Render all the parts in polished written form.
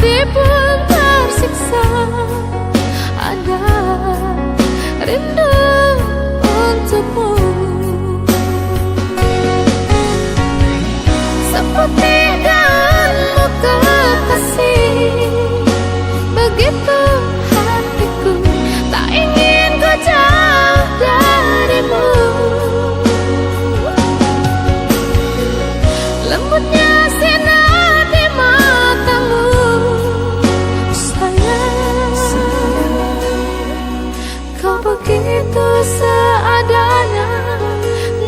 hati pun tersiksa. Ada rindu untukmu, seperti daunmu kekasih. Begitu hatiku tak ingin ku jauh darimu. Lembutnya sinar di matamu, sayang. Kau begitu seadanya,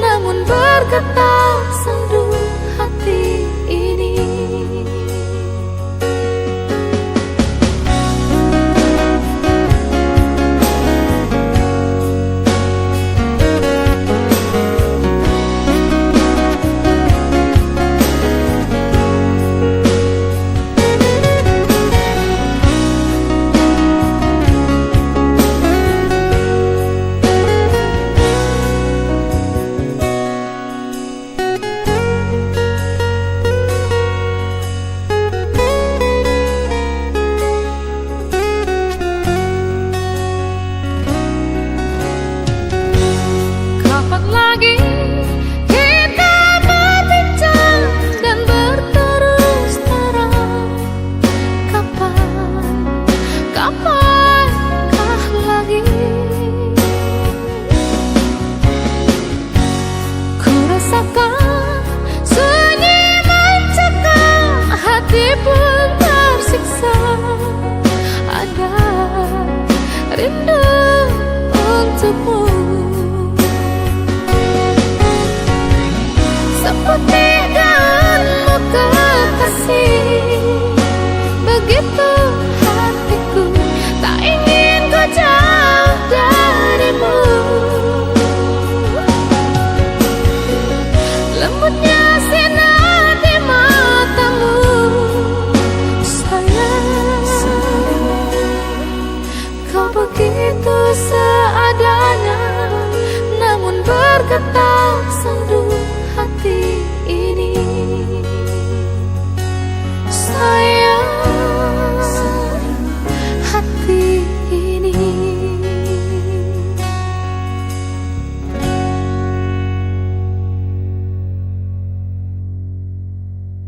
namun bergetar sendu hati ini. Rindu untukmu, seperti daunmu kekasih. Begitu hatiku tak ingin ku jauh darimu. Lembutnya sinar di matamu, begitu seadanya, namun bergetar